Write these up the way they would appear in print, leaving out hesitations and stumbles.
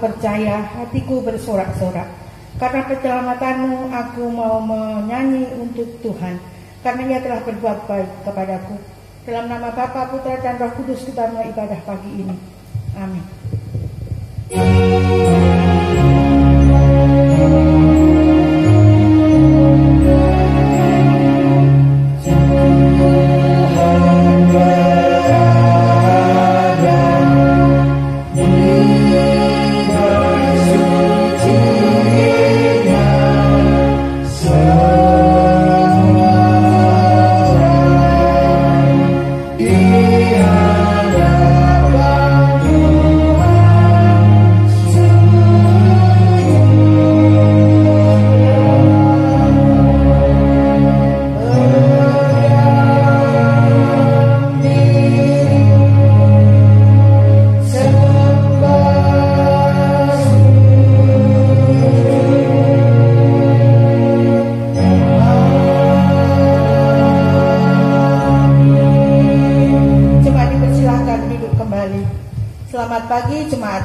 percaya, hatiku bersorak-sorak. Karena keselamatan-Mu aku mau menyanyi untuk Tuhan, karena Ia telah berbuat baik kepadaku. Dalam nama Bapa, Putra, dan Roh Kudus kita mulai ibadah pagi ini. Amin.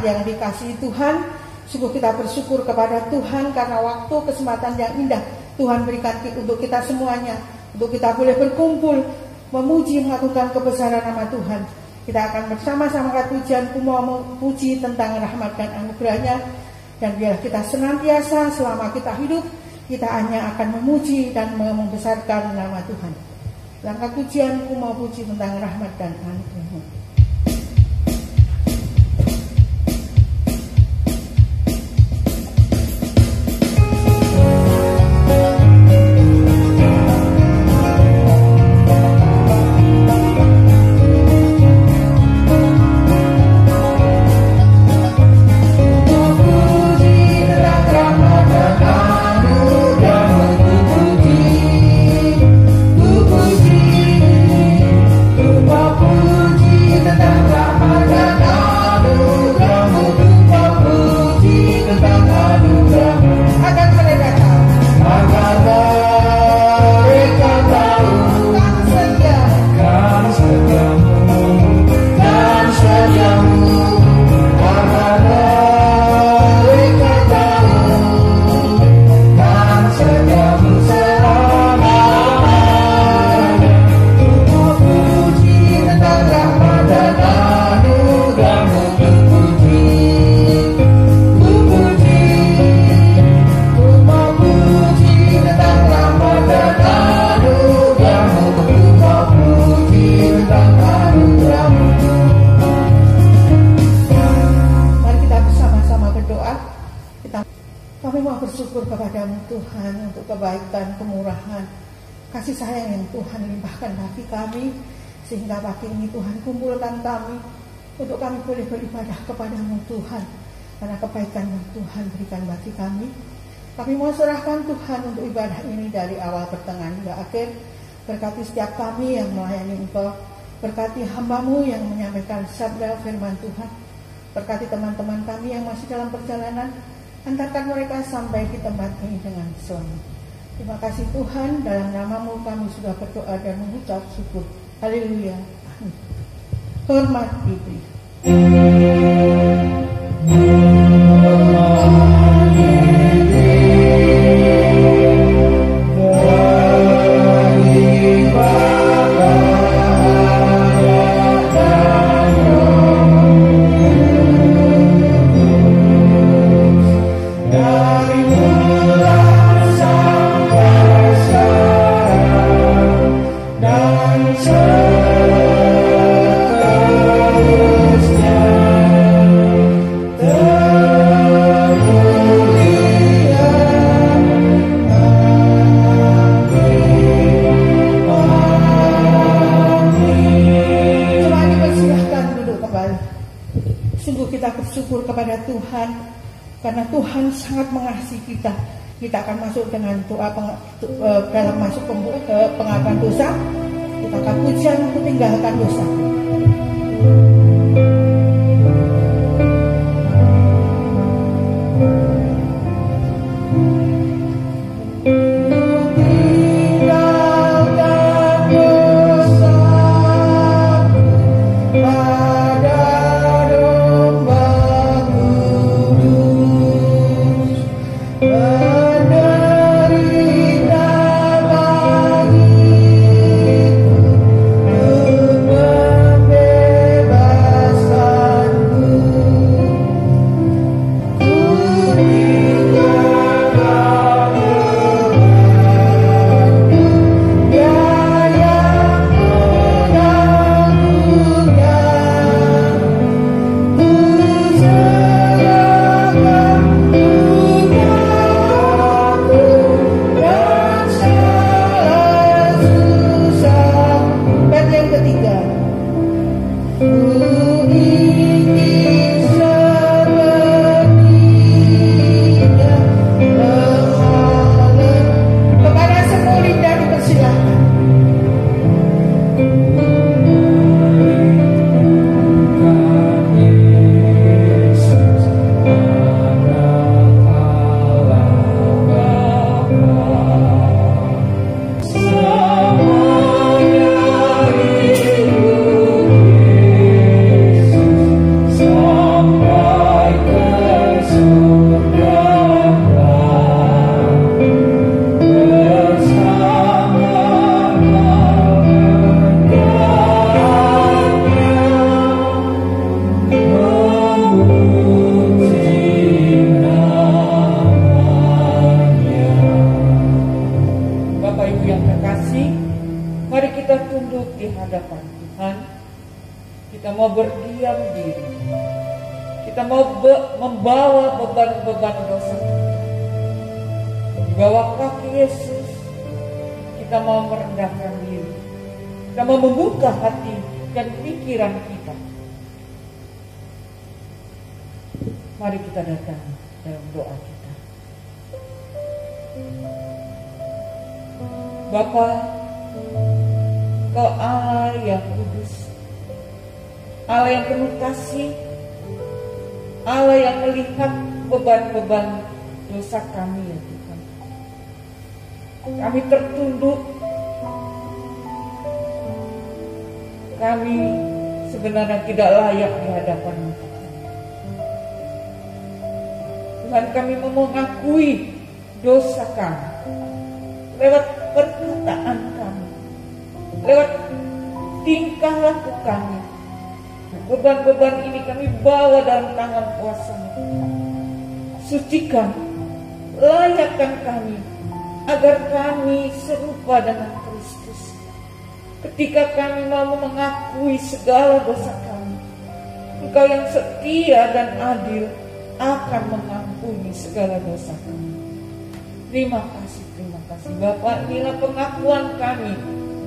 Yang dikasihi Tuhan, sungguh kita bersyukur kepada Tuhan karena waktu kesempatan yang indah Tuhan berikan untuk kita semuanya, untuk kita boleh berkumpul memuji mengagungkan kebesaran nama Tuhan. Kita akan bersama-sama pujian memuji tentang rahmat dan anugerahnya, dan biarlah kita senantiasa selama kita hidup kita hanya akan memuji dan membesarkan nama Tuhan. Langkah pujian memuji tentang rahmat dan anugerahnya. Kasih sayang yang Tuhan limpahkan bagi kami, sehingga pagi ini Tuhan kumpulkan kami untuk kami boleh beribadah kepada-Mu Tuhan, karena kebaikan yang Tuhan berikan bagi kami. Kami mau serahkan Tuhan untuk ibadah ini dari awal pertengahan hingga akhir. Berkati setiap kami yang melayani Engkau, berkati hamba-Mu yang menyampaikan sabda firman Tuhan, berkati teman-teman kami yang masih dalam perjalanan, antarkan mereka sampai di tempat ini dengan selamat. Terima kasih Tuhan, dalam nama-Mu kami sudah berdoa dan mengucap syukur. Haleluya. Amin. Hormat diberi. Karena Tuhan sangat mengasihi kita. Kita akan masuk dengan doa dalam masuk pengakuan dosa. Kita akan pujian untuk tinggalkan dosa. Pada domba-Mu di hadapan Tuhan, kita mau berdiam diri. Kita mau membawa beban-beban dosa kita di bawah kaki Yesus. Kita mau merendahkan diri. Kita mau membuka hati dan pikiran kita. Mari kita datang dalam doa kita. Bapa, Kau Allah yang kudus, Allah yang penuh kasih, Allah yang melihat beban-beban dosa kami ya Tuhan. Kami tertunduk, kami sebenarnya tidak layak di hadapan-Mu Tuhan. Tuhan, kami mau mengakui dosa kami lewat perkataan kami, lewat tingkah laku kami. Beban-beban ini kami bawa dalam tangan kuasa-Mu. Sucikan, layakkan kami agar kami serupa dengan Kristus. Ketika kami mau mengakui segala dosa kami, Engkau yang setia dan adil akan mengampuni segala dosa kami. Terima kasih Bapa. Inilah pengakuan kami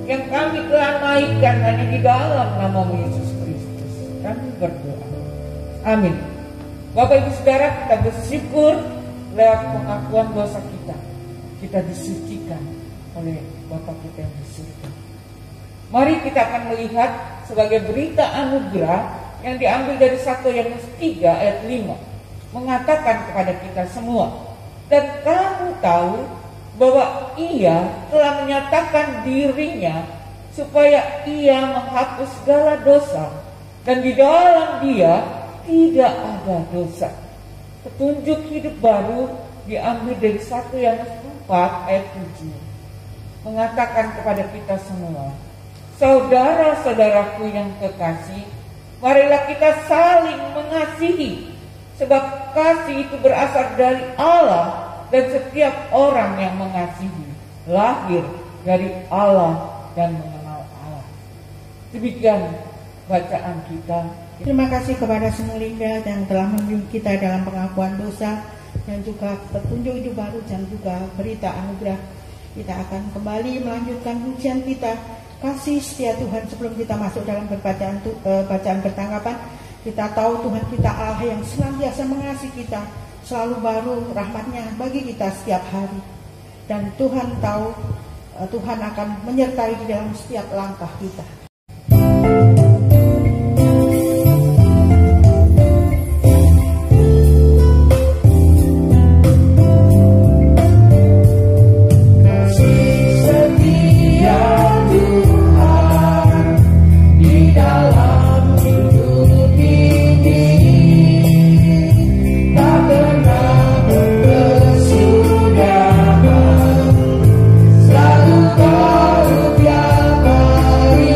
yang kami telah naikkan hanya di dalam nama-Mu Yesus Kristus. Kami berdoa. Amin. Bapak Ibu Saudara, kita bersyukur lewat pengakuan dosa kita, kita disucikan oleh Bapa kita yang di surga. Mari kita akan melihat sebagai berita anugerah yang diambil dari 1 Yohanes 3 ayat 5, mengatakan kepada kita semua, dan kamu tahu bahwa Ia telah menyatakan dirinya supaya Ia menghapus segala dosa, dan di dalam Dia tidak ada dosa. Petunjuk hidup baru diambil dari 1 Yohanes 4 ayat 7, mengatakan kepada kita semua, saudara-saudaraku yang kekasih, marilah kita saling mengasihi, sebab kasih itu berasal dari Allah, dan setiap orang yang mengasihi lahir dari Allah dan mengenal Allah. Demikian bacaan kita. Terima kasih kepada semua Linda yang telah membimbing kita dalam pengakuan dosa dan juga petunjuk hidup baru dan juga berita anugerah. Kita akan kembali melanjutkan ujian kita, kasih setia Tuhan. Sebelum kita masuk dalam bacaan pertanggapan, kita tahu Tuhan kita Allah yang senantiasa mengasihi kita, selalu baru rahmat-Nya bagi kita setiap hari. Dan Tuhan tahu Tuhan akan menyertai di dalam setiap langkah kita. Selalu kau biarkan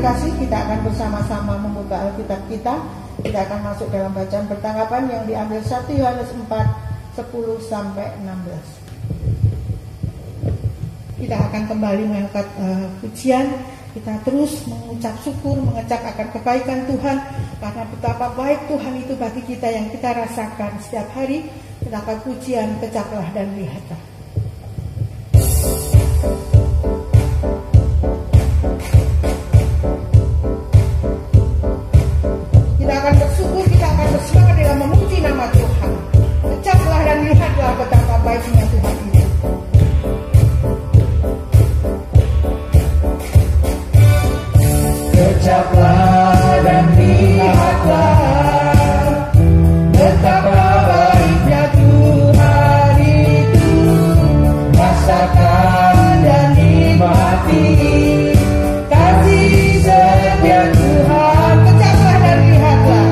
terkasih, kita akan bersama-sama membuka Alkitab kita. Kita akan masuk dalam bacaan pertanggapan yang diambil 1 Yohanes 4, 10 sampai 16. Kita akan kembali mengangkat pujian. Kita terus mengucap syukur, mengecap akan kebaikan Tuhan, karena betapa baik Tuhan itu bagi kita yang kita rasakan setiap hari. Kita akan pujian, kecaplah dan lihatlah. Kita akan bersyukur, kita akan bersemangat dalam memuji nama Tuhan. Kecaplah dan lihatlah betapa baiknya Tuhan itu. Kecaplah dan lihatlah betapa baiknya Tuhan itu. Rasakan dan nikmati kasih setia Tuhan. Kecaplah dan lihatlah.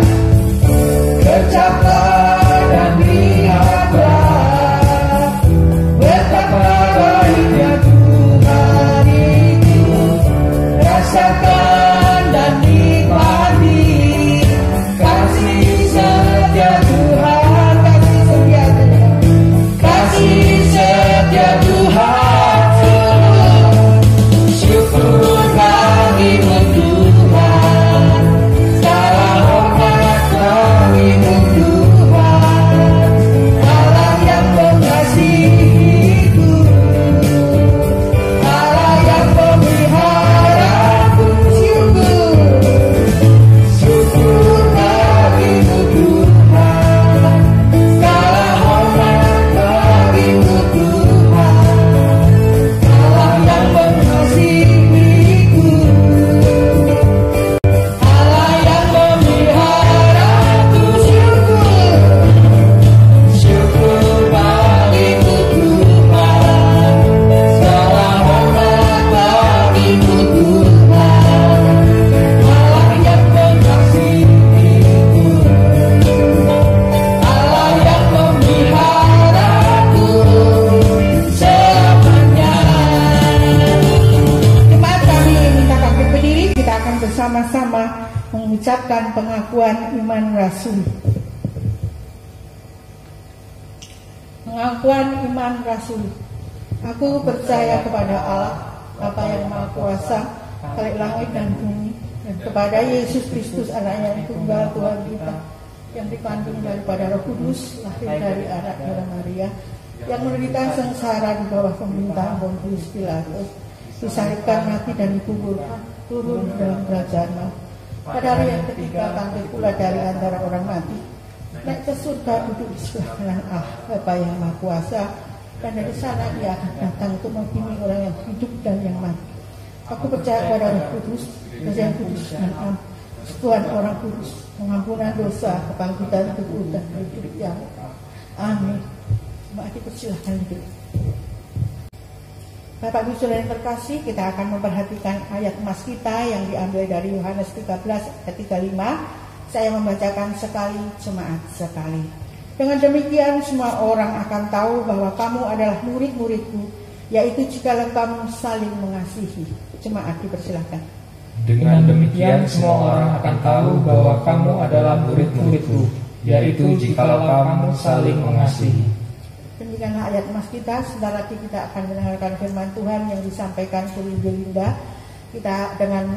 Kecaplah dan lihatlah betapa baiknya Tuhan itu. Rasakan dan nikmati kasih setia Tuhan, kasih setia Tuhan. Syukur bagimu Tuhan, segala hormat bagimu Tuhan, Allah yang mengasihiku, Allah yang memeliharaku. Syukur bagimu Tuhan, segala hormat bagimu Tuhan, Allah yang mengasihiku, Allah yang memeliharaku. Syukur bagimu Tuhan, segala hormat bagimu Tuhan, Allah yang mengasihiku, Allah yang memeliharaku selamanya. Jemaat kami minta kaki berdiri, kita akan bersama-sama mengucapkan pengakuan iman Rasul. Pengakuan iman Rasul. Aku percaya kepada Allah, Bapa yang Maha Kuasa, Khalik langit dan bumi, dan kepada Yesus Kristus, Anaknya yang tunggal Tuhan kita, yang dikandung daripada Roh Kudus, lahir dari anak darah Maria, yang menderita sengsara di bawah pemerintahan Pontius Pilatus, disalibkan, mati dan dikuburkan, turun dalam kerajaan maut. Pada hari yang ketiga bangkit pula dari antara orang mati, naik ke surga, duduk di sebelah kanan Allah Bapa yang Maha Kuasa, dan dari sana Dia akan datang untuk menghakimi orang yang hidup dan yang mati. Aku percaya pada Roh Kudus, Yang Kudus dan Tuhan orang kudus, pengampunan dosa, kebangkitan tubuh dan hidup yang amin. Mari dipersilahkan duduk. Bapak Ibu Saudara yang terkasih, kita akan memperhatikan ayat emas kita yang diambil dari Yohanes 13 ayat 35. Saya membacakan sekali, jemaat sekali. Dengan demikian semua orang akan tahu bahwa kamu adalah murid-muridku, yaitu jikalau kamu saling mengasihi. Jemaat dipersilahkan. Dengan demikian semua orang akan tahu bahwa kamu adalah murid-muridku, yaitu jikalau kamu saling mengasihi. Demikianlah ayat emas kita. Sebentar lagi kita akan mendengarkan firman Tuhan yang disampaikan oleh Belinda. Kita dengan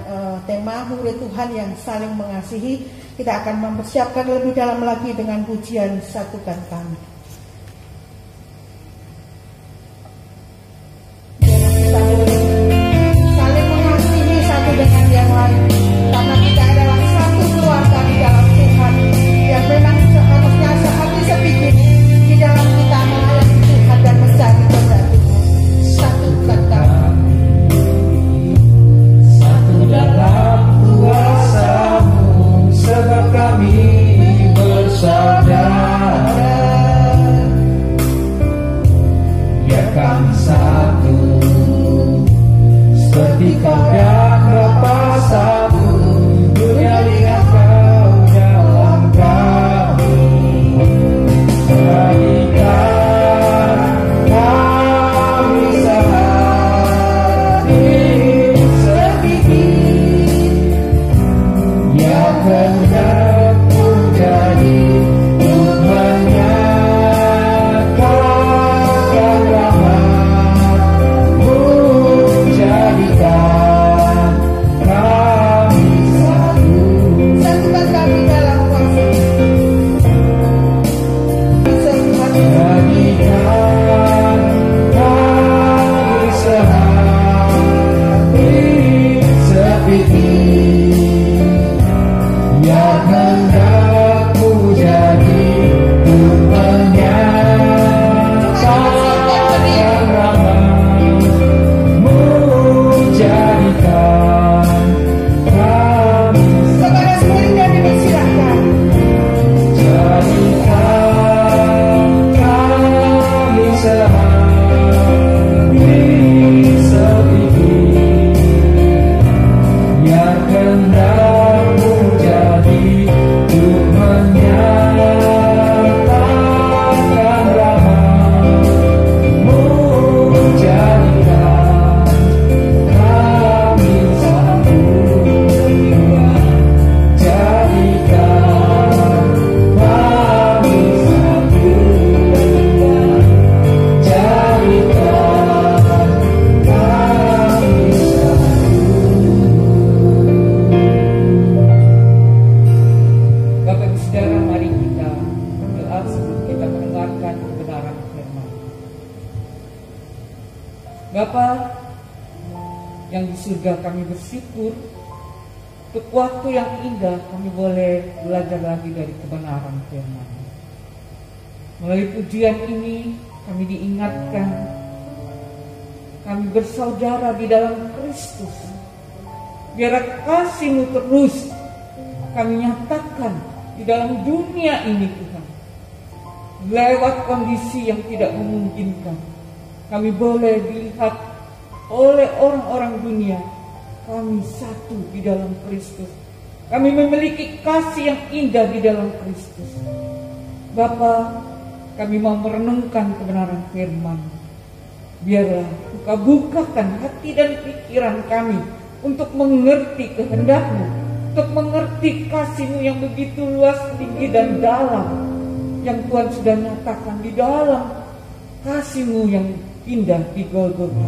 tema murid Tuhan yang saling mengasihi. Kita akan mempersiapkan lebih dalam lagi dengan pujian Satukan Kami. Kita boleh saling mengasihi satu dengan yang lain, karena kita adalah satu keluarga di dalam Tuhan yang memang seharusnya sehati sepikir di dalam kita melayani Tuhan dan mencari kehendak Tuhan. Satukan kami, Satu dalam kuasa-Mu, sebab kami bersaudara. Bapa yang di surga, kami bersyukur untuk waktu yang indah kami boleh belajar lagi dari kebenaran firman. Melalui pujian ini kami diingatkan kami bersaudara di dalam Kristus. Biar kasih-Mu terus kami nyatakan di dalam dunia ini Tuhan. Lewat kondisi yang tidak memungkinkan, kami boleh dilihat oleh orang-orang dunia. Kami satu di dalam Kristus. Kami memiliki kasih yang indah di dalam Kristus. Bapa, kami mau merenungkan kebenaran firman. Biarlah Engkau bukakan hati dan pikiran kami untuk mengerti kehendak-Mu, untuk mengerti kasih-Mu yang begitu luas, tinggi dan dalam, yang Tuhan sudah nyatakan di dalam kasih-Mu yang indah di Golgota.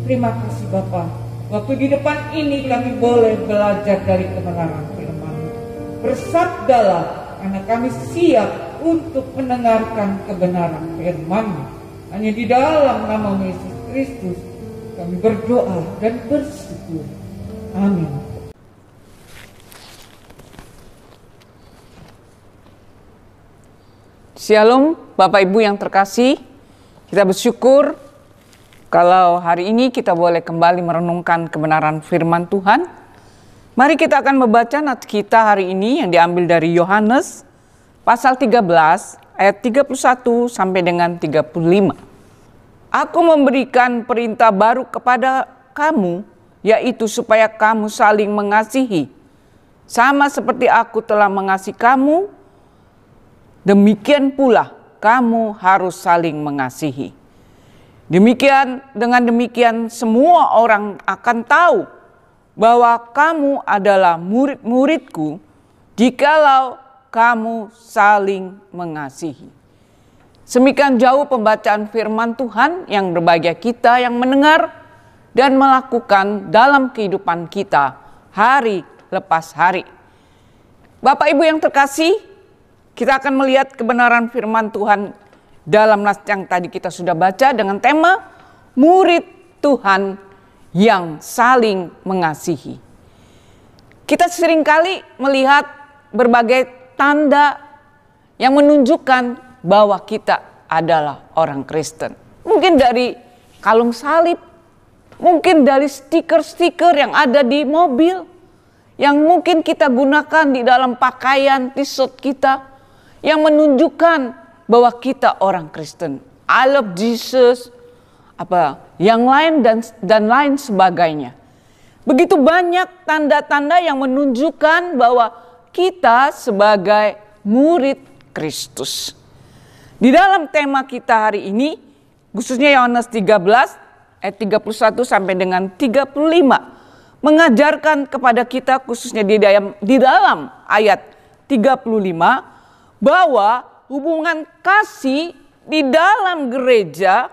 Terima kasih Bapa. Waktu di depan ini kami boleh belajar dari kebenaran firman-Mu. Bersabdalah, karena kami siap untuk mendengarkan kebenaran firman-Mu. Hanya di dalam nama Yesus Kristus kami berdoa dan bersyukur. Amin. Shalom Bapak Ibu yang terkasih. Kita bersyukur kalau hari ini kita boleh kembali merenungkan kebenaran firman Tuhan. Mari kita akan membaca nats kita hari ini yang diambil dari Yohanes pasal 13 ayat 31 sampai dengan 35. Aku memberikan perintah baru kepada kamu, yaitu supaya kamu saling mengasihi. Sama seperti aku telah mengasihi kamu, demikian pula kamu harus saling mengasihi. Dengan demikian semua orang akan tahu bahwa kamu adalah murid-muridku jikalau kamu saling mengasihi. Semikian jauh pembacaan firman Tuhan yang berbahagia kita yang mendengar dan melakukan dalam kehidupan kita hari lepas hari. Bapak Ibu yang terkasih, kita akan melihat kebenaran firman Tuhan dalam nats yang tadi kita sudah baca dengan tema murid Tuhan yang saling mengasihi. Kita seringkali melihat berbagai tanda yang menunjukkan bahwa kita adalah orang Kristen. Mungkin dari kalung salib, mungkin dari stiker-stiker yang ada di mobil, yang mungkin kita gunakan di dalam pakaian t-shirt kita, yang menunjukkan bahwa kita orang Kristen. I love Jesus, yang lain dan lain sebagainya. Begitu banyak tanda-tanda yang menunjukkan bahwa kita sebagai murid Kristus. Di dalam tema kita hari ini, khususnya Yohanes 13 ayat 31 sampai dengan 35, mengajarkan kepada kita khususnya di dalam ayat 35 bahwa hubungan kasih di dalam gereja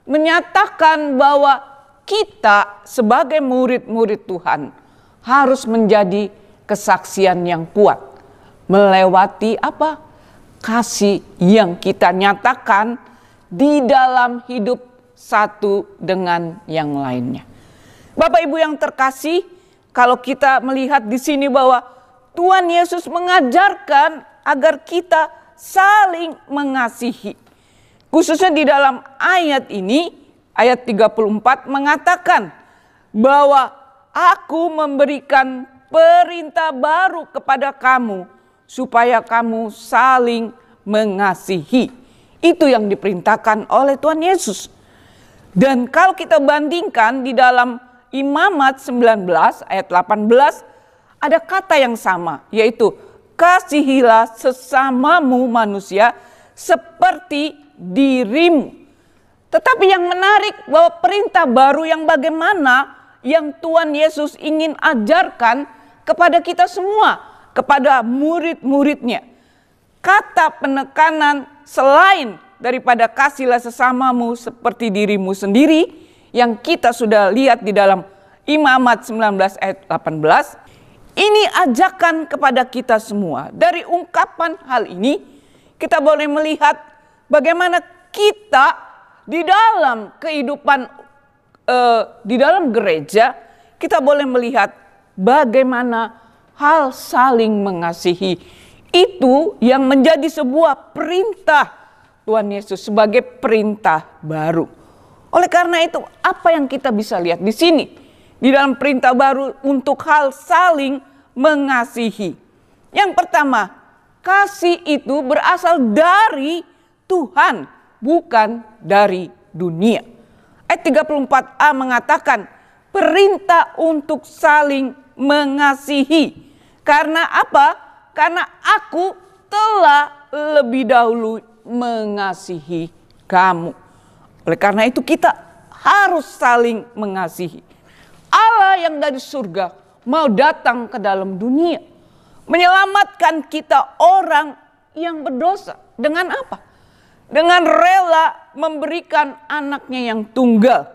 menyatakan bahwa kita sebagai murid-murid Tuhan harus menjadi kesaksian yang kuat melewati kasih yang kita nyatakan di dalam hidup satu dengan yang lainnya. Bapak Ibu yang terkasih, kalau kita melihat di sini bahwa Tuhan Yesus mengajarkan agar kita saling mengasihi. Khususnya di dalam ayat ini, ayat 34 mengatakan bahwa aku memberikan perintah baru kepada kamu supaya kamu saling mengasihi. Itu yang diperintahkan oleh Tuhan Yesus. Dan kalau kita bandingkan di dalam Imamat 19 ayat 18 ada kata yang sama, yaitu kasihilah sesamamu manusia seperti dirimu. Tetapi yang menarik bahwa perintah baru yang bagaimana yang Tuhan Yesus ingin ajarkan kepada kita semua, kepada murid-muridnya. Kata penekanan selain daripada kasihlah sesamamu seperti dirimu sendiri yang kita sudah lihat di dalam Imamat 19 ayat 18. Ini ajakan kepada kita semua. Dari ungkapan hal ini kita boleh melihat bagaimana kita di dalam kehidupan di dalam gereja kita boleh melihat bagaimana hal saling mengasihi itu yang menjadi sebuah perintah Tuhan Yesus sebagai perintah baru. Oleh karena itu, apa yang kita bisa lihat di sini di dalam perintah baru untuk hal saling mengasihi? Yang pertama, kasih itu berasal dari Tuhan, bukan dari dunia. Ayat 34a mengatakan perintah untuk saling mengasihi. Karena apa? Karena aku telah lebih dahulu mengasihi kamu. Oleh karena itu kita harus saling mengasihi. Allah yang dari surga mau datang ke dalam dunia, menyelamatkan kita orang yang berdosa. Dengan apa? Dengan rela memberikan anaknya yang tunggal.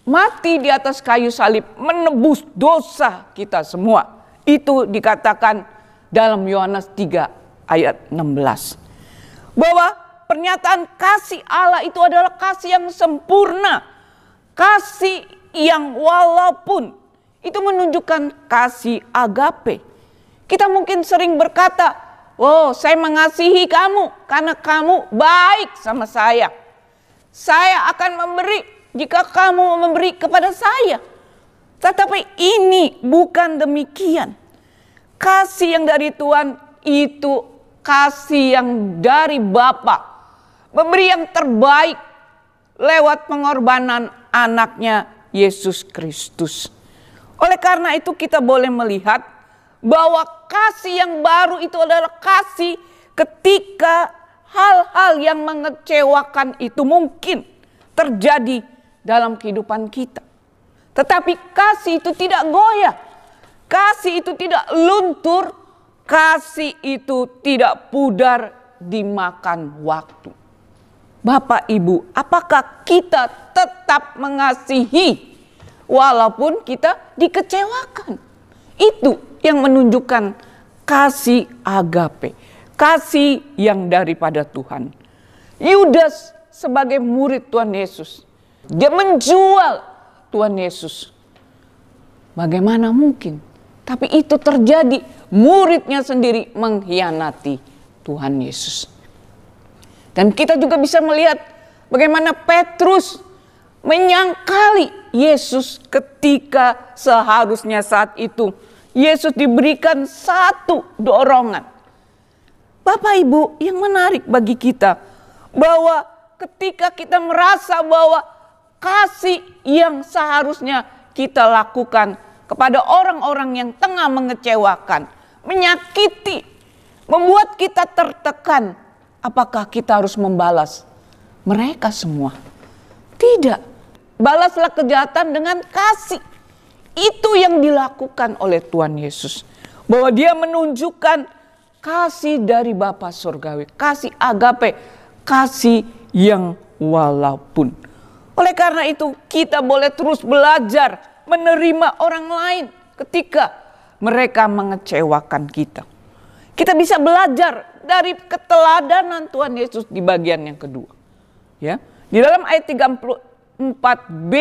Mati di atas kayu salib menebus dosa kita semua. Itu dikatakan dalam Yohanes 3 ayat 16. Bahwa pernyataan kasih Allah itu adalah kasih yang sempurna. Kasih yang walaupun itu menunjukkan kasih agape. Kita mungkin sering berkata, oh, saya mengasihi kamu karena kamu baik sama saya. Saya akan memberi jika kamu memberi kepada saya. Tetapi ini bukan demikian. Kasih yang dari Tuhan itu kasih yang dari Bapa. Memberi yang terbaik lewat pengorbanan anaknya Yesus Kristus. Oleh karena itu kita boleh melihat bahwa kasih yang baru itu adalah kasih ketika hal-hal yang mengecewakan itu mungkin terjadi dalam kehidupan kita. Tetapi kasih itu tidak goyah. Kasih itu tidak luntur. Kasih itu tidak pudar dimakan waktu. Bapak Ibu, apakah kita tetap mengasihi walaupun kita dikecewakan? Itu yang menunjukkan kasih agape. Kasih yang daripada Tuhan. Yudas sebagai murid Tuhan Yesus, dia menjual Tuhan Yesus. Bagaimana mungkin? Tapi itu terjadi, muridnya sendiri mengkhianati Tuhan Yesus. Dan kita juga bisa melihat bagaimana Petrus menyangkali Yesus ketika seharusnya saat itu Yesus diberikan satu dorongan. Bapak Ibu, yang menarik bagi kita bahwa ketika kita merasa bahwa kasih yang seharusnya kita lakukan kepada orang-orang yang tengah mengecewakan, menyakiti, membuat kita tertekan, apakah kita harus membalas mereka semua? Tidak. Balaslah kejahatan dengan kasih. Itu yang dilakukan oleh Tuhan Yesus. Bahwa dia menunjukkan kasih dari Bapa Surgawi. Kasih agape. Kasih yang walaupun. Oleh karena itu kita boleh terus belajar menerima orang lain ketika mereka mengecewakan kita. Kita bisa belajar dari keteladanan Tuhan Yesus di bagian yang kedua. Ya, di dalam ayat 34b,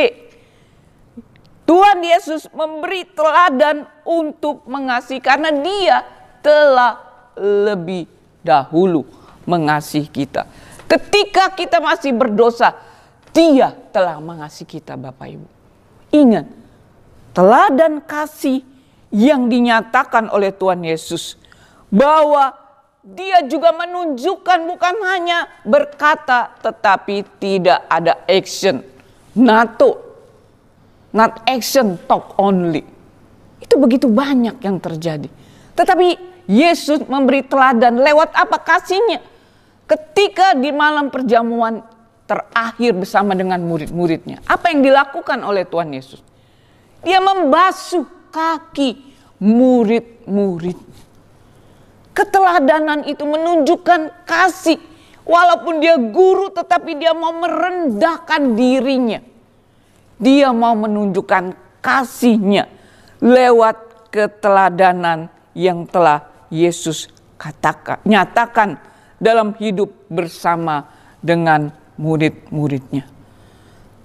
Tuhan Yesus memberi teladan untuk mengasihi karena dia telah lebih dahulu mengasihi kita. Ketika kita masih berdosa, dia telah mengasihi kita, Bapak Ibu. Ingat, teladan kasih yang dinyatakan oleh Tuhan Yesus, bahwa dia juga menunjukkan bukan hanya berkata tetapi tidak ada action. Not action, talk only. Itu begitu banyak yang terjadi. Tetapi Yesus memberi teladan lewat apa kasihnya. Ketika di malam perjamuan terakhir bersama dengan murid-muridnya. Apa yang dilakukan oleh Tuhan Yesus? Dia membasuh kaki murid-murid. Keteladanan itu menunjukkan kasih. Walaupun dia guru tetapi dia mau merendahkan dirinya. Dia mau menunjukkan kasihnya lewat keteladanan yang telah Yesus nyatakan dalam hidup bersama dengan murid-muridnya.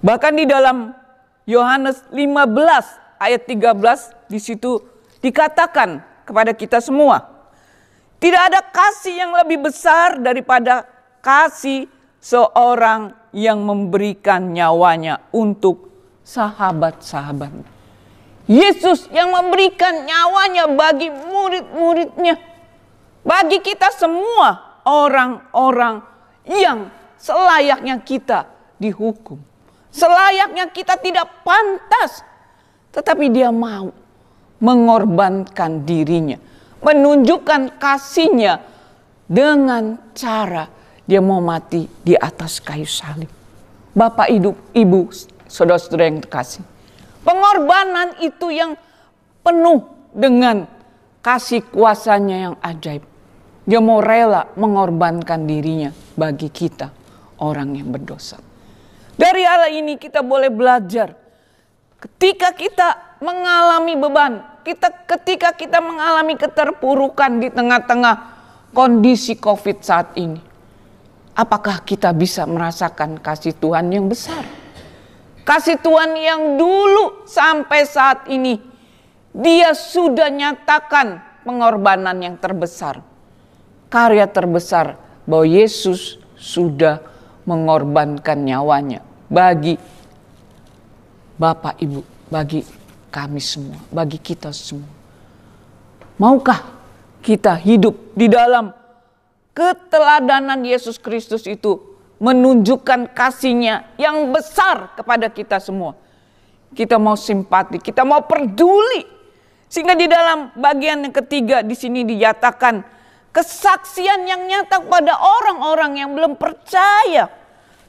Bahkan di dalam Yohanes 15 ayat 13 di situ dikatakan kepada kita semua, tidak ada kasih yang lebih besar daripada kasih seorang yang memberikan nyawanya untuk sahabat-sahabatnya. Yesus yang memberikan nyawanya bagi murid-muridnya. Bagi kita semua orang-orang yang selayaknya kita dihukum. Selayaknya kita tidak pantas. Tetapi dia mau mengorbankan dirinya. Menunjukkan kasihnya dengan cara dia mau mati di atas kayu salib. Bapak, ibu, saudara-saudara yang terkasih. Pengorbanan itu yang penuh dengan kasih kuasanya yang ajaib. Dia mau rela mengorbankan dirinya bagi kita, orang yang berdosa. Dari hal ini kita boleh belajar. Ketika kita mengalami beban, ketika kita mengalami keterpurukan di tengah-tengah kondisi COVID saat ini, apakah kita bisa merasakan kasih Tuhan yang besar? Kasih Tuhan yang dulu sampai saat ini dia sudah nyatakan pengorbanan yang terbesar. Karya terbesar bahwa Yesus sudah mengorbankan nyawanya bagi Bapak Ibu, bagi kami semua, bagi kita semua. Maukah kita hidup di dalam keteladanan Yesus Kristus itu, menunjukkan kasihnya yang besar kepada kita semua. Kita mau simpati, kita mau peduli. Sehingga di dalam bagian yang ketiga di sini dinyatakan kesaksian yang nyata kepada orang-orang yang belum percaya.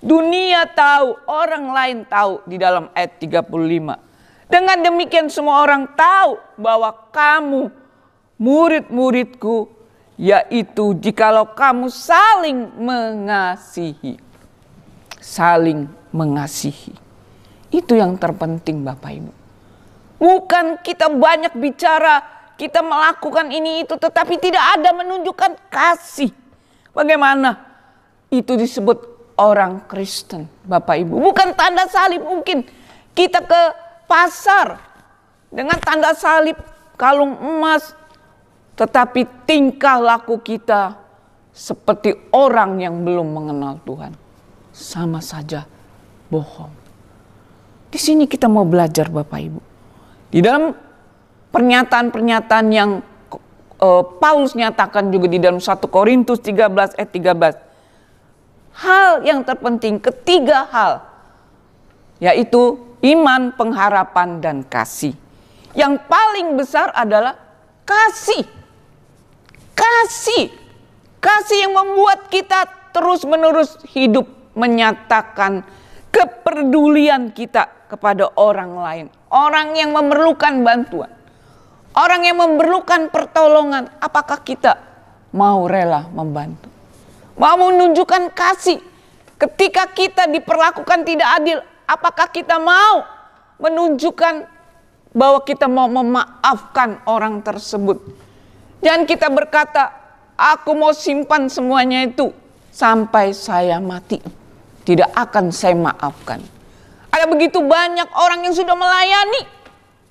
Dunia tahu, orang lain tahu di dalam ayat 35. Dengan demikian semua orang tahu bahwa kamu murid-muridku, yaitu jikalau kamu saling mengasihi. Saling mengasihi. Itu yang terpenting Bapak Ibu. Bukan kita banyak bicara, kita melakukan ini itu, tetapi tidak ada menunjukkan kasih. Bagaimana itu disebut orang Kristen Bapak Ibu. Bukan tanda salib, mungkin kita ke pasar dengan tanda salib, kalung emas, tetapi tingkah laku kita seperti orang yang belum mengenal Tuhan. Sama saja bohong. Di sini kita mau belajar Bapak Ibu. Di dalam pernyataan-pernyataan yang Paulus nyatakan juga di dalam 1 Korintus 13 ayat 13. Hal yang terpenting, ketiga hal, yaitu iman, pengharapan, dan kasih. Yang paling besar adalah kasih. Kasih. Kasih yang membuat kita terus-menerus hidup menyatakan kepedulian kita kepada orang lain. Orang yang memerlukan bantuan. Orang yang memerlukan pertolongan. Apakah kita mau rela membantu? Mau menunjukkan kasih. Ketika kita diperlakukan tidak adil, apakah kita mau menunjukkan bahwa kita mau memaafkan orang tersebut? Jangan kita berkata, aku mau simpan semuanya itu sampai saya mati. Tidak akan saya maafkan. Ada begitu banyak orang yang sudah melayani,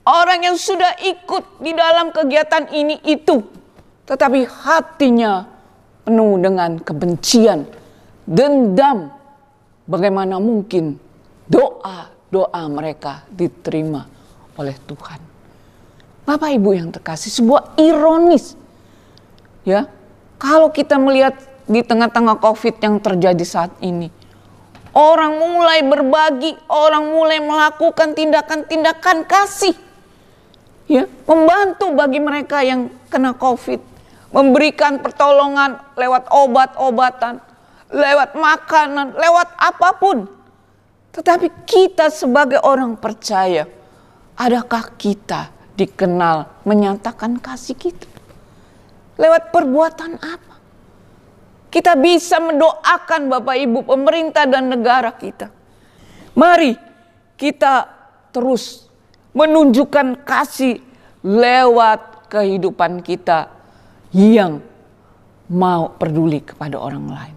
orang yang sudah ikut di dalam kegiatan ini itu, tetapi hatinya penuh dengan kebencian, dendam. Bagaimana mungkin doa mereka diterima oleh Tuhan? Bapak Ibu yang terkasih, sebuah ironis. Ya, kalau kita melihat di tengah-tengah COVID yang terjadi saat ini, orang mulai berbagi, orang mulai melakukan tindakan-tindakan kasih. Ya, membantu bagi mereka yang kena COVID, memberikan pertolongan lewat obat-obatan, lewat makanan, lewat apapun. Tetapi kita sebagai orang percaya, adakah kita dikenal menyatakan kasih kita? Lewat perbuatan apa? Kita bisa mendoakan Bapak Ibu, pemerintah dan negara kita. Mari kita terus menunjukkan kasih lewat kehidupan kita yang mau peduli kepada orang lain.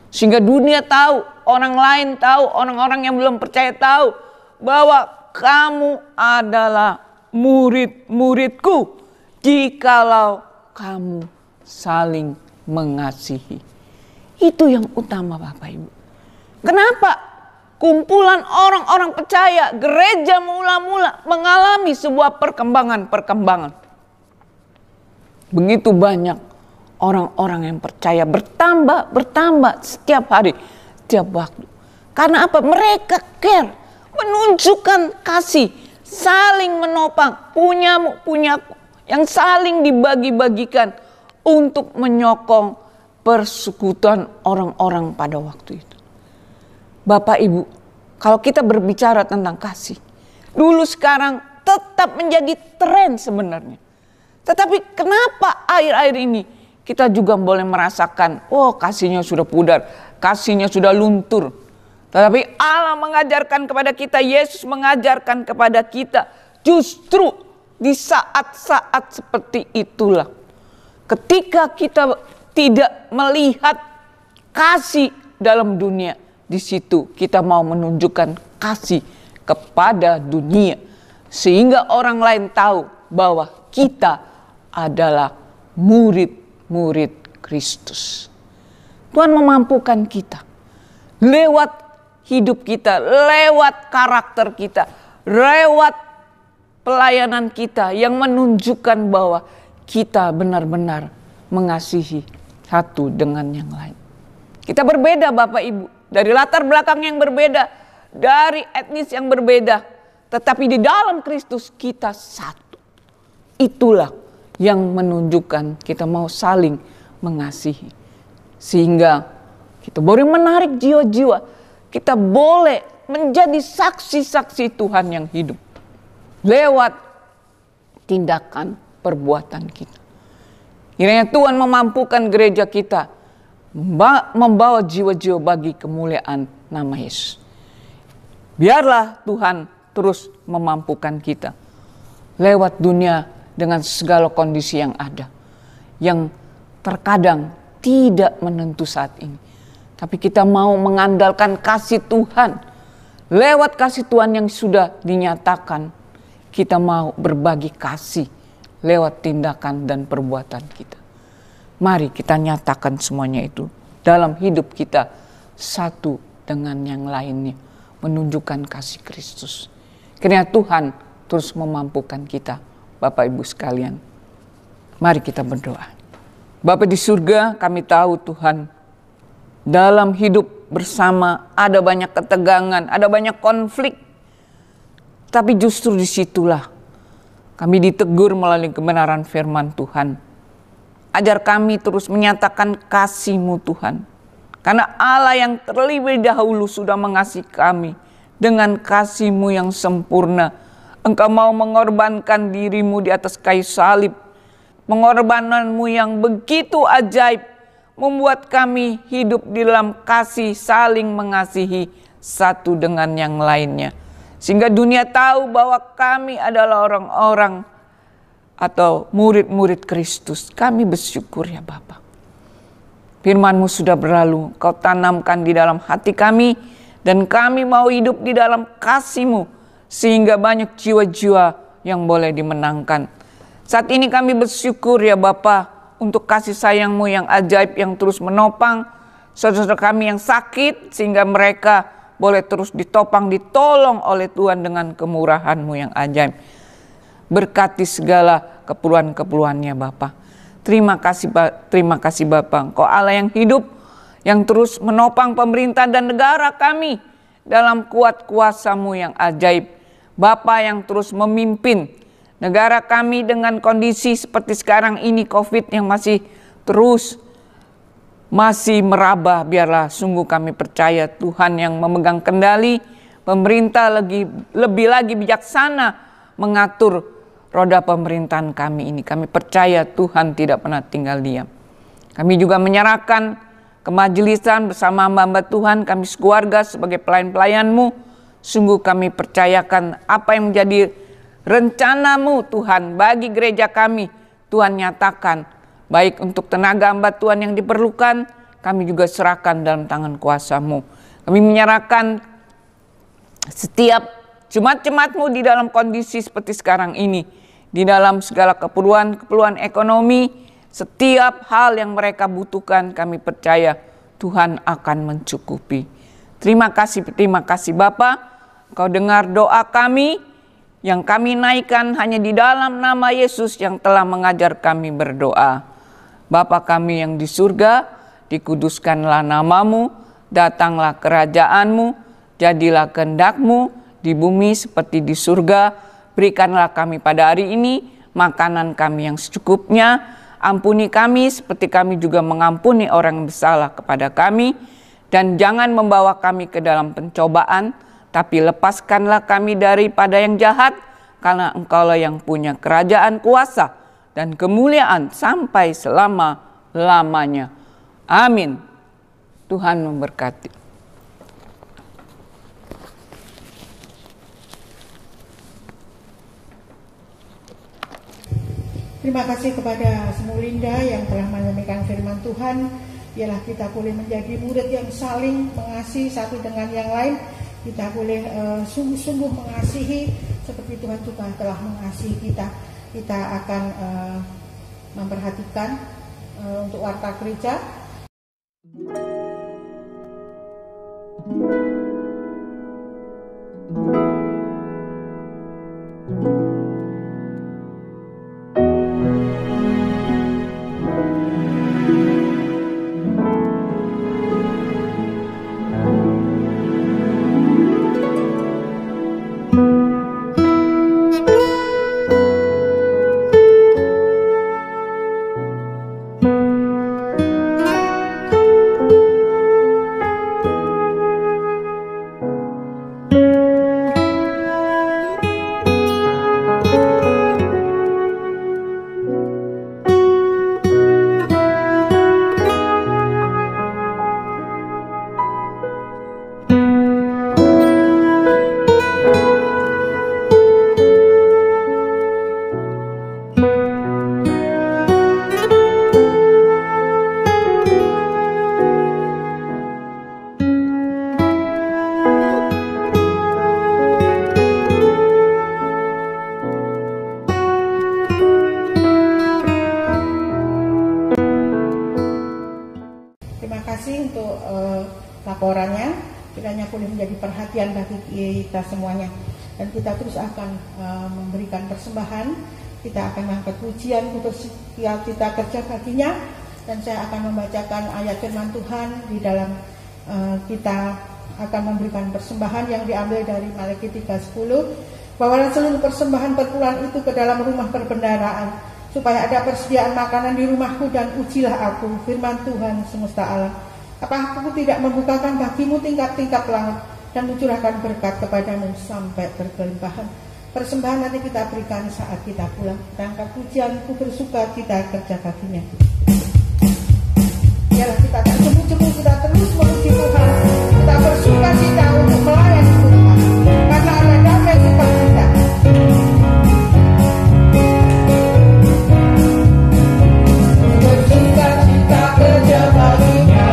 Sehingga dunia tahu orang lain tahu, orang-orang yang belum percaya tahu bahwa kamu adalah murid-muridku jikalau kamu saling mengasihi. Itu yang utama Bapak Ibu. Kenapa kumpulan orang-orang percaya, gereja mula-mula mengalami sebuah perkembangan. Begitu banyak orang-orang yang percaya, bertambah setiap hari, setiap waktu. Karena apa? Mereka care, menunjukkan kasih, saling menopang, punyamu, punyaku, yang saling dibagi-bagikan untuk menyokong persekutuan orang-orang pada waktu itu. Bapak Ibu, kalau kita berbicara tentang kasih, dulu sekarang tetap menjadi tren sebenarnya. Tetapi kenapa akhir-akhir ini kita juga boleh merasakan, kasihnya sudah pudar, kasihnya sudah luntur. Tetapi Allah mengajarkan kepada kita, Yesus mengajarkan kepada kita, justru di saat-saat seperti itulah, ketika kita tidak melihat kasih dalam dunia, di situ kita mau menunjukkan kasih kepada dunia, sehingga orang lain tahu bahwa kita adalah murid-murid Kristus. Tuhan memampukan kita lewat hidup kita, lewat karakter kita, lewat pelayanan kita yang menunjukkan bahwa kita benar-benar mengasihi satu dengan yang lain. Kita berbeda Bapak Ibu, dari latar belakang yang berbeda, dari etnis yang berbeda, tetapi di dalam Kristus kita satu. Itulah yang menunjukkan kita mau saling mengasihi. Sehingga kita boleh menarik jiwa-jiwa, kita boleh menjadi saksi-saksi Tuhan yang hidup lewat tindakan perbuatan kita. Kiranya Tuhan memampukan gereja kita membawa jiwa-jiwa bagi kemuliaan nama Yesus. Biarlah Tuhan terus memampukan kita lewat dunia dengan segala kondisi yang ada, yang terkadang tidak menentu saat ini. Tapi kita mau mengandalkan kasih Tuhan. Lewat kasih Tuhan yang sudah dinyatakan, kita mau berbagi kasih lewat tindakan dan perbuatan kita. Mari kita nyatakan semuanya itu dalam hidup kita satu dengan yang lainnya, menunjukkan kasih Kristus. Kiranya Tuhan terus memampukan kita, Bapak Ibu sekalian. Mari kita berdoa. Bapa di surga, kami tahu Tuhan, dalam hidup bersama ada banyak ketegangan, ada banyak konflik. Tapi justru disitulah kami ditegur melalui kebenaran firman Tuhan. Ajar kami terus menyatakan kasih-Mu Tuhan. Karena Allah yang terlebih dahulu sudah mengasihi kami dengan kasih-Mu yang sempurna. Engkau mau mengorbankan diri-Mu di atas kayu salib. Pengorbanan-Mu yang begitu ajaib membuat kami hidup di dalam kasih, saling mengasihi satu dengan yang lainnya. Sehingga dunia tahu bahwa kami adalah orang-orang atau murid-murid Kristus. Kami bersyukur ya Bapa. Firman-Mu sudah berlalu, Kau tanamkan di dalam hati kami, dan kami mau hidup di dalam kasih-Mu, sehingga banyak jiwa-jiwa yang boleh dimenangkan. Saat ini kami bersyukur ya Bapa, untuk kasih sayang-Mu yang ajaib yang terus menopang saudara kami yang sakit, sehingga mereka boleh terus ditopang, ditolong oleh Tuhan dengan kemurahan-Mu yang ajaib. Berkati segala keperluan-keperluannya Bapa. Terima kasih Bapa. Engkau Allah yang hidup, yang terus menopang pemerintah dan negara kami dalam kuat kuasa-Mu yang ajaib. Bapa yang terus memimpin negara kami dengan kondisi seperti sekarang ini, COVID yang masih meraba. Biarlah sungguh kami percaya Tuhan yang memegang kendali, pemerintah lebih lagi bijaksana mengatur roda pemerintahan kami ini. Kami percaya Tuhan tidak pernah tinggal diam. Kami juga menyerahkan kemajelisan bersama hamba Tuhan, kami sekeluarga sebagai pelayan-pelayan-Mu. Sungguh kami percayakan apa yang menjadi rencana-Mu Tuhan bagi gereja kami. Tuhan nyatakan, baik untuk tenaga hamba Tuhan yang diperlukan, kami juga serahkan dalam tangan kuasa-Mu. Kami menyerahkan setiap jemaat-jemaat-Mu di dalam kondisi seperti sekarang ini, di dalam segala keperluan ekonomi, setiap hal yang mereka butuhkan, kami percaya Tuhan akan mencukupi. Terima kasih Bapa, Engkau dengar doa kami yang kami naikkan hanya di dalam nama Yesus yang telah mengajar kami berdoa. Bapa kami yang di surga, dikuduskanlah namamu, datanglah kerajaan-Mu, jadilah kehendak-Mu di bumi seperti di surga. Berikanlah kami pada hari ini makanan kami yang secukupnya. Ampuni kami seperti kami juga mengampuni orang yang bersalah kepada kami. Dan jangan membawa kami ke dalam pencobaan, tapi lepaskanlah kami daripada yang jahat, karena Engkaulah yang punya kerajaan, kuasa, dan kemuliaan sampai selama-lamanya. Amin. Tuhan memberkati. Terima kasih kepada Semu Linda yang telah menyampaikan firman Tuhan. Biarlah kita boleh menjadi murid yang saling mengasihi satu dengan yang lain. Kita boleh sungguh-sungguh mengasihi seperti Tuhan juga telah mengasihi kita. Kita akan memperhatikan untuk warta gereja. Laporannya kiranya boleh menjadi perhatian bagi kita semuanya, dan kita terus akan memberikan persembahan. Kita akan mengangkat pujian untuk setiap kita kerja baginya, dan saya akan membacakan ayat firman Tuhan di dalam kita akan memberikan persembahan yang diambil dari Malaki 3:10. Bawalah seluruh persembahan perpuluhan itu ke dalam rumah perbendaharaan, supaya ada persediaan makanan di rumahku, dan ujilah aku, firman Tuhan semesta alam. Apakah aku tidak membukakan bagimu tingkap-tingkap langit dan mencurahkan berkat kepadamu sampai berkelimpahan? Persembahan nanti kita berikan saat kita pulang. Kita angkat pujianku bersuka kita kerja baginya. Biarlah kita tak jemu-jemu, kita terus memuji Tuhan. Kita bersuka cita untuk melayani Tuhan, karena ada damai sukacita. Bersuka cita kerja baginya.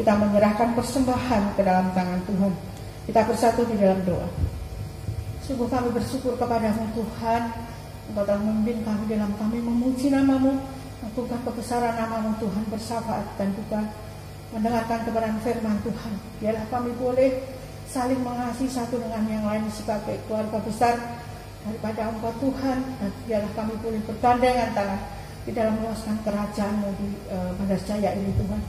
Kita menyerahkan persembahan ke dalam tangan Tuhan. Kita bersatu di dalam doa. Sungguh kami bersyukur kepada-Mu Tuhan, Engkau telah memimpin kami dalam kami memuji nama-Mu, mengagungkan kebesaran nama-Mu Tuhan, bersahabat dan juga mendengarkan kebenaran firman Tuhan. Biarlah kami boleh saling mengasihi satu dengan yang lain sebagai keluarga besar daripada Engkau Tuhan, dan biarlah kami boleh bergandengan tangan di dalam meluaskan kerajaan-Mu di Bandar Jaya ini Tuhan.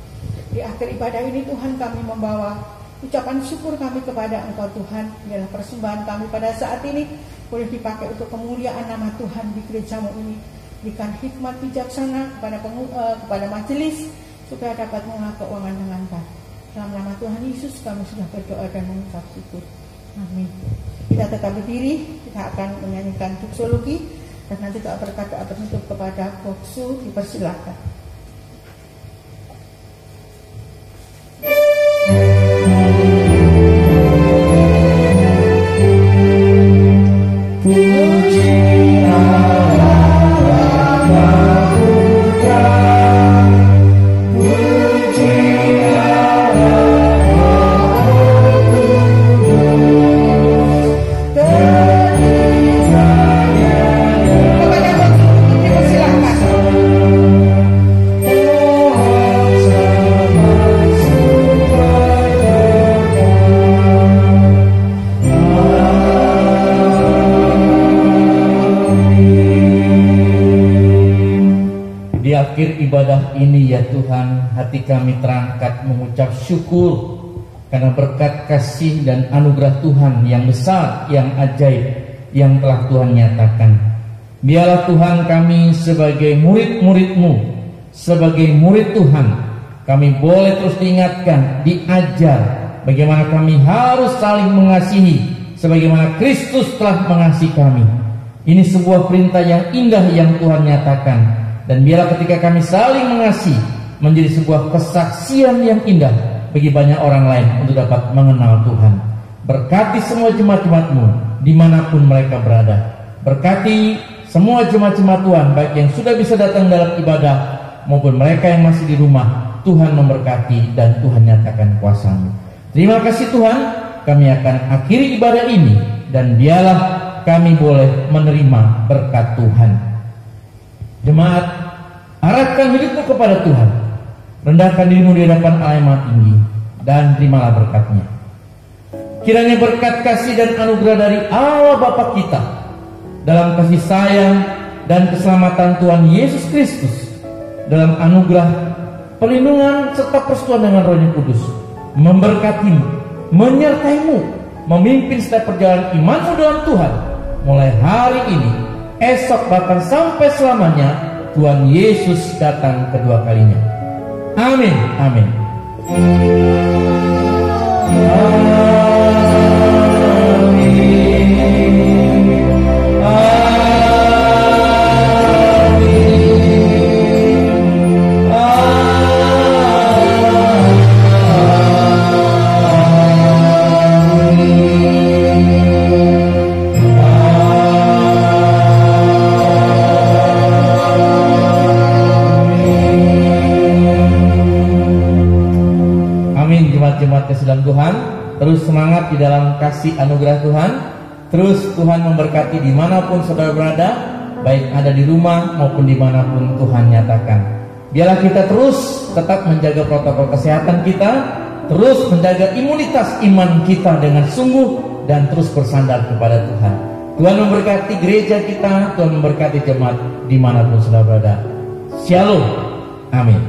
Di akhir ibadah ini Tuhan, kami membawa ucapan syukur kami kepada Engkau Tuhan. Biarlah persembahan kami pada saat ini boleh dipakai untuk kemuliaan nama Tuhan di gereja-Mu ini. Berikan hikmat bijaksana kepada majelis supaya dapat mengolah keuangan dengan baik. Dalam nama Tuhan Yesus kami sudah berdoa dan mengucap syukur. Amin. Kita tetap berdiri, kita akan menyanyikan doksologi dan nanti doa berkat doa penutup kepada Boksu, dipersilakan. Akhir ibadah ini ya Tuhan, hati kami terangkat mengucap syukur karena berkat kasih dan anugerah Tuhan yang besar, yang ajaib, yang telah Tuhan nyatakan. Biarlah Tuhan kami sebagai murid-murid-Mu, sebagai murid Tuhan, kami boleh terus diingatkan, diajar bagaimana kami harus saling mengasihi sebagaimana Kristus telah mengasihi kami. Ini sebuah perintah yang indah yang Tuhan nyatakan. Dan biarlah ketika kami saling mengasihi menjadi sebuah kesaksian yang indah bagi banyak orang lain untuk dapat mengenal Tuhan. Berkati semua jemaat-jemaat-Mu dimanapun mereka berada. Berkati semua jemaat-jemaat Tuhan, baik yang sudah bisa datang dalam ibadah maupun mereka yang masih di rumah. Tuhan memberkati dan Tuhan nyatakan kuasa-Mu. Terima kasih Tuhan, kami akan akhiri ibadah ini dan biarlah kami boleh menerima berkat Tuhan. Jemaat, arahkan hidupmu kepada Tuhan, rendahkan dirimu di hadapan Allah yang Maha Tinggi, dan terimalah berkat-Nya. Kiranya berkat kasih dan anugerah dari Allah Bapa kita, dalam kasih sayang dan keselamatan Tuhan Yesus Kristus, dalam anugerah perlindungan serta persekutuan dengan Roh Yang Kudus, memberkatimu, menyertaimu, memimpin setiap perjalanan imanmu dalam Tuhan, mulai hari ini, esok bahkan sampai selamanya Tuhan Yesus datang kedua kalinya. Amin. Amin. Jemaat kasih dalam Tuhan, terus semangat di dalam kasih anugerah Tuhan. Terus Tuhan memberkati dimanapun saudara berada, baik ada di rumah maupun dimanapun Tuhan nyatakan. Biarlah kita terus tetap menjaga protokol kesehatan kita, terus menjaga imunitas iman kita dengan sungguh dan terus bersandar kepada Tuhan. Tuhan memberkati gereja kita, Tuhan memberkati jemaat dimanapun saudara berada. Shalom. Amin.